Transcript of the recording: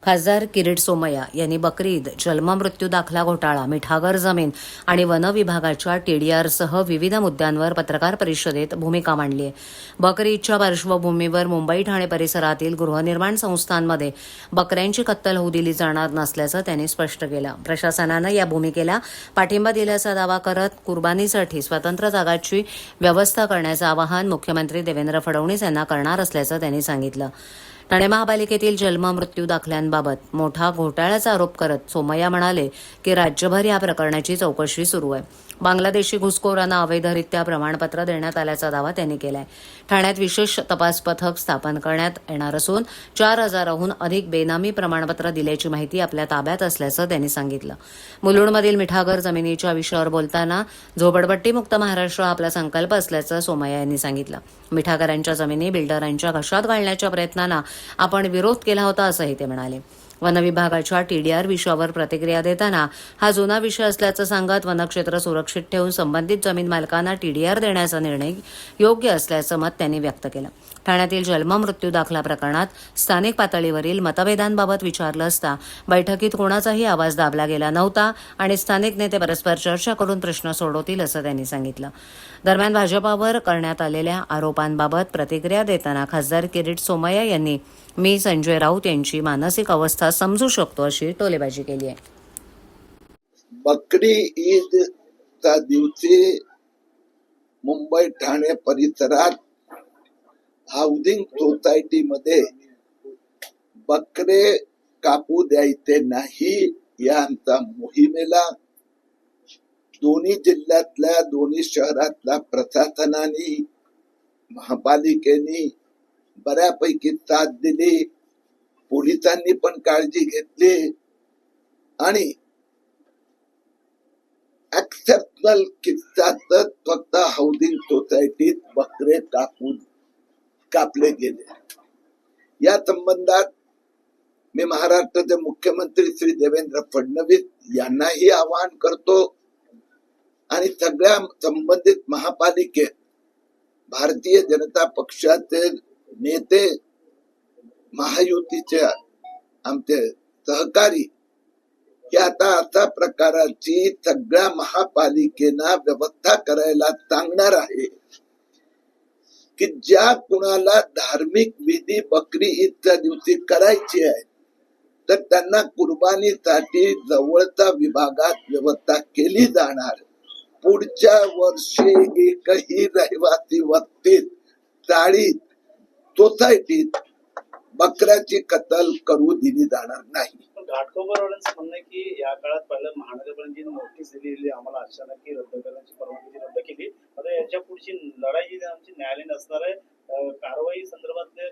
खासदार किरीट सोमय्या यांनी बकरी ईद, जन्ममृत्यू दाखला घोटाळा, मिठागर जमीन आणि वन विभागाच्या टीडीआरसह विविध मुद्द्यांवर पत्रकार परिषदेत भूमिका मांडली आहे. बकरी ईदच्या पार्श्वभूमीवर मुंबई ठाणे परिसरातील गृहनिर्माण संस्थांमध्ये बकऱ्यांची कत्तल होऊ दिली जाणार नसल्याचं त्यांनी स्पष्ट केलं. प्रशासनानं या भूमिकेला पाठिंबा दिल्याचा दावा करत कुर्बानीसाठी स्वतंत्र जागाची व्यवस्था करण्याचं आवाहन मुख्यमंत्री देवेंद्र फडणवीस यांना करणार असल्याचं त्यांनी सांगितलं. ठाणे महापालिकेतील जन्ममृत्यू दाखल्यांबाबत मोठा घोटाळ्याचा आरोप करत सोमय्या म्हणाले की राज्यभर या प्रकरणाची चौकशी सुरू आहे. बांगलादेशी घुसखोरांना अवैधरित्या प्रमाणपत्र देण्यात आल्याचा दावा त्यांनी केलाय. ठाण्यात विशेष तपास पथक स्थापन करण्यात येणार असून 4,000हून अधिक बेनामी प्रमाणपत्र दिल्याची माहिती आपल्या ताब्यात असल्याचं त्यांनी सांगितलं. मुलुंडमधील मिठागर जमिनीच्या विषयावर बोलताना झोपडपट्टीमुक्त महाराष्ट्र हा आपला संकल्प असल्याचं सोमय्या यांनी सांगितलं. मिठागरांच्या जमिनी बिल्डरांच्या घशात घालण्याच्या प्रयत्नांना आपण विरोध केला होता असंही ते म्हणाले. वनविभागाच्या टीडीआर विषयावर प्रतिक्रिया देताना हा जुना विषय असल्याचं सांगत वनक्षेत्र सुरक्षित ठेवून संबंधित जमीन मालकांना टीडीआर देण्याचा निर्णय योग्य असल्याचं मत त्यांनी व्यक्त केलं. ठाण्यातील जन्ममृत्यू दाखला प्रकरणात स्थानिक पातळीवरील मतभेदांबाबत विचारलं असता बैठकीत कोणाचाही आवाज दाबला गेला नव्हता आणि स्थानिक नेते परस्पर चर्चा करून प्रश्न सोडवतील असं त्यांनी सांगितलं. दरम्यान भाजपावर करण्यात आलेल्या आरोपांबाबत प्रतिक्रिया देताना खासदार किरीट सोमय्या यांनी मी संजय राऊत यांची मानसिक अवस्था समजू शकतो अशी टोलेबाजी केली आहे. बकरी ईद च्या दिवशी मुंबई ठाणे परिसरात हाऊसिंग सोसायटी मध्ये बकरे कापू द्यायचे नाही या आमच्या मोहिमेला दोन्ही जिल्ह्यातल्या दोन्ही शहरातल्या प्रशासनाने महापालिकेने बऱ्यापैकी साथ दिली. पोलिसांनी पण काळजी घेतली आणि एक्सेप्शनल किस्सातच फक्त हाऊसिंग सोसायटीत बकरे कापले गेले. या संबंधात मी महाराष्ट्राचे मुख्यमंत्री श्री देवेंद्र फडणवीस यांनाही आवाहन करतो आणि सगळ्या संबंधित महापालिकेत भारतीय जनता पक्षाचे नेते, महायुतीचे आमचे सहकारी हे आता अशा प्रकाराची सगळ्या महापालिकेना व्यवस्था करायला सांगणार आहे की ज्या कुणाला धार्मिक विधी बकरी ईदच्या दिवशी करायची आहे तर त्यांना कुर्बानीसाठी जवळच्या विभागात व्यवस्था केली जाणार. पुढच्या वर्षी एकही रहिवासी वस्तीत चाळीत सोसायटीत बकऱ्याची कत्तल करू दिली जाणार नाही. घाटकोपरवाल्यांचं म्हणणं आहे की या काळात पहिलं महानगरपालिकेने नोटीस दिलेली आम्हाला अचानक की रद्द करण्याची परवानगी रद्द केली. आता याच्या पुढची लढाई जी आमची न्यायालयीन असणार आहे कारवाई संदर्भातले